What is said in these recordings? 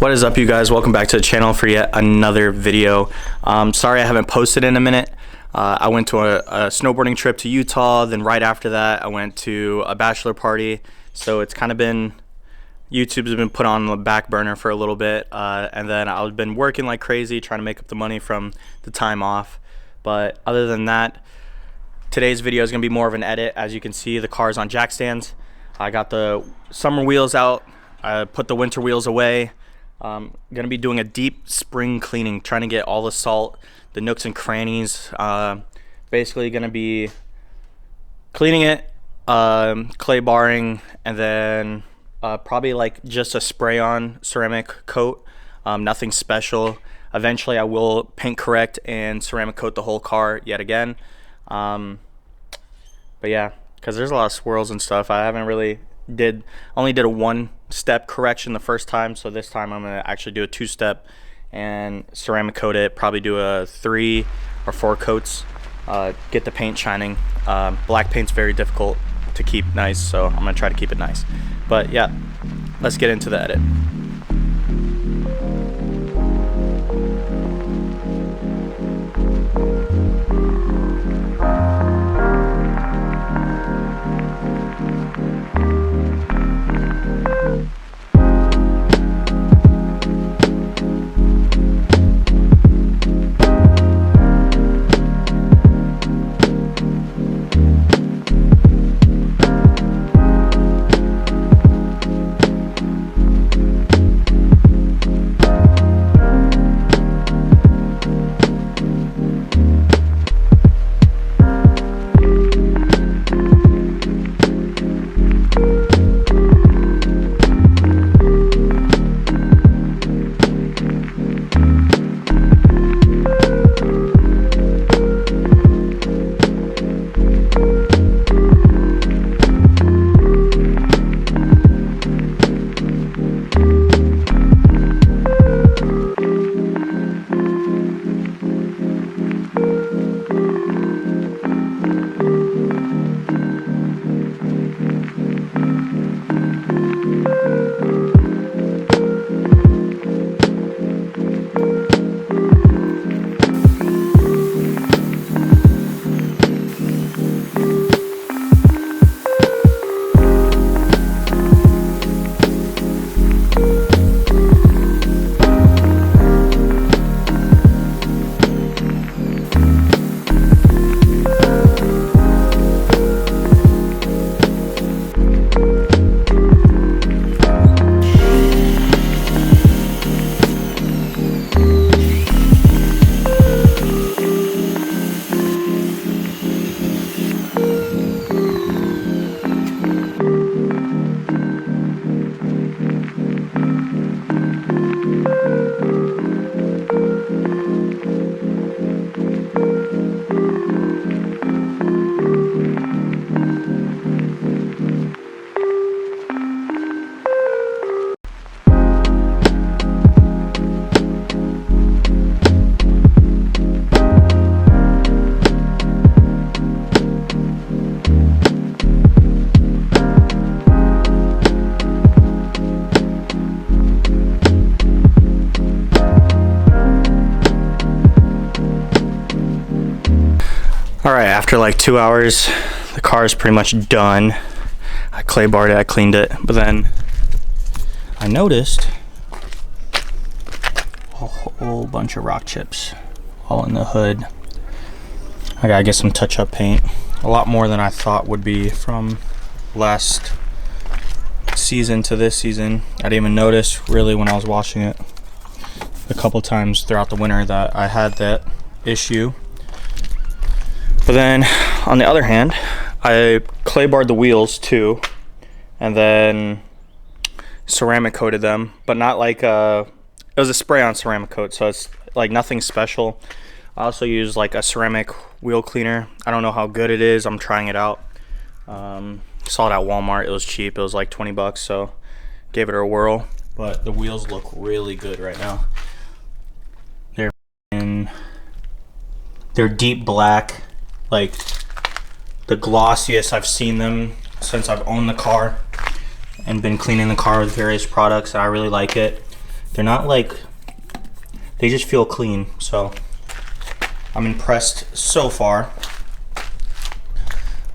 What is up, you guys? Welcome back to the channel for yet another video. Sorry I haven't posted in a minute. I went to a snowboarding trip to Utah, then right after that I went to a bachelor party, so it's kind of been, YouTube's been put on the back burner for a little bit, and then I've been working like crazy trying to make up the money from the time off. But other than that, today's video is going to be more of an edit. As you can see, the car's on jack stands. I got the summer wheels out, I put the winter wheels away. Gonna be doing a deep spring cleaning, trying to get all the salt, the nooks and crannies. Basically gonna be cleaning it, clay barring, and then probably like just a spray on ceramic coat. Nothing special. Eventually I will paint correct and ceramic coat the whole car yet again. But yeah, because there's a lot of swirls and stuff. I haven't really only did a one-step correction the first time, so this time I'm gonna actually do a two-step and ceramic coat it. Probably do a 3 or 4 coats. Get the paint shining. Black paint's very difficult to keep nice, so I'm gonna try to keep it nice. But yeah, let's get into the edit. Alright, after like 2 hours, the car is pretty much done. I clay barred it, I cleaned it, but then I noticed a whole bunch of rock chips all in the hood. I gotta get some touch-up paint. A lot more than I thought would be from last season to this season. I didn't even notice really when I was washing it a couple times throughout the winter that I had that issue. But then on the other hand, I clay barred the wheels too, and then ceramic coated them, but not like it was a spray on ceramic coat, so it's like nothing special. I also used like a ceramic wheel cleaner. I don't know how good it is. I'm trying it out. Saw it at Walmart. It was cheap. It was like 20 bucks, so gave it a whirl. But the wheels look really good right now. They're deep black, like the glossiest I've seen them since I've owned the car and been cleaning the car with various products. I really like it. They're not like, they just feel clean. So I'm impressed so far.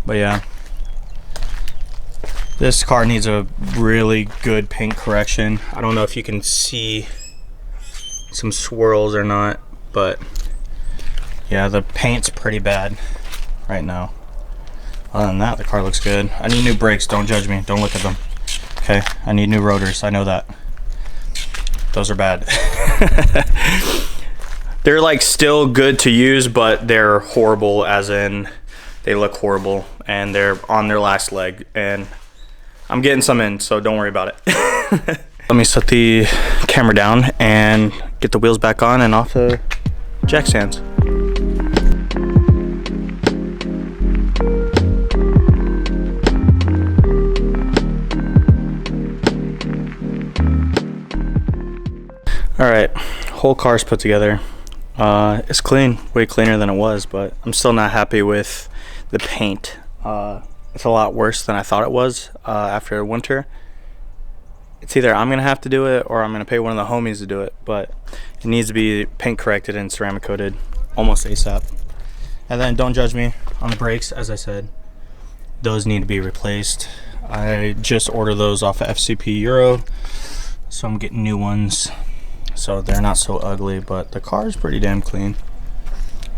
But yeah, this car needs a really good paint correction. I don't know if you can see some swirls or not, but yeah, the paint's pretty bad right now. Other than that, the car looks good. I need new brakes. Don't judge me. Don't look at them. Okay, I need new rotors. I know that. Those are bad. They're like still good to use, but they're horrible, as in they look horrible and they're on their last leg, and I'm getting some in, so don't worry about it. Let me set the camera down and get the wheels back on and off the jack stands. All right, whole car's put together. It's clean, way cleaner than it was, but I'm still not happy with the paint. It's a lot worse than I thought it was after winter. It's either I'm gonna have to do it or I'm gonna pay one of the homies to do it, but it needs to be paint corrected and ceramic coated almost ASAP. And then don't judge me on the brakes. As I said, those need to be replaced. I just ordered those off of FCP Euro, so I'm getting new ones, so they're not so ugly, but the car is pretty damn clean.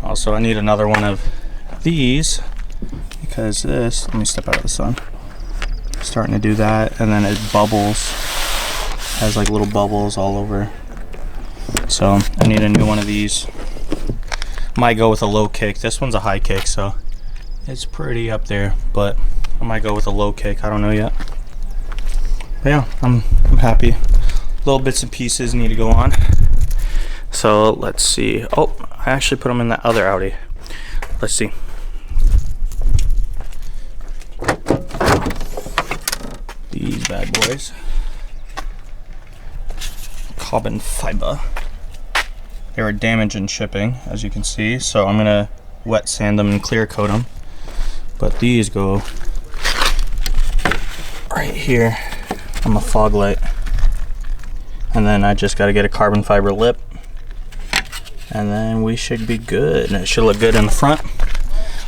Also, I need another one of these, because this, let me step out of the sun, starting to do that, and then it bubbles, has like little bubbles all over. So I need a new one of these. Might go with a low kick. This one's a high kick, so it's pretty up there, but I might go with a low kick. I don't know yet. But yeah, I'm happy. Little bits and pieces need to go on. So let's see. Oh, I actually put them in that other Audi. Let's see. These bad boys. Carbon fiber. They were damaged in shipping, as you can see, so I'm gonna wet sand them and clear coat them. But these go right here on the fog light. And then I just gotta get a carbon fiber lip, and then we should be good. And it should look good in the front.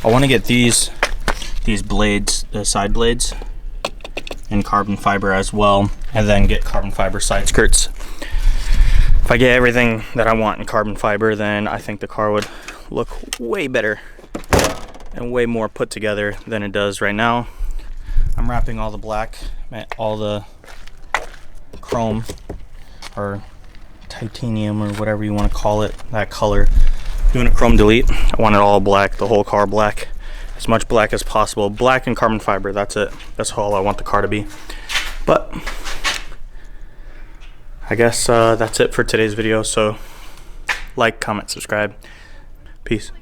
I wanna get these blades, the side blades, in carbon fiber as well, and then get carbon fiber side skirts. If I get everything that I want in carbon fiber, then I think the car would look way better and way more put together than it does right now. I'm wrapping all the black, all the chrome or titanium or whatever you want to call it, that color. Doing a chrome delete. I want it all black, the whole car black, as much black as possible. Black and carbon fiber, that's it. That's all I want the car to be. But I guess that's it for today's video. So like, comment, subscribe. Peace.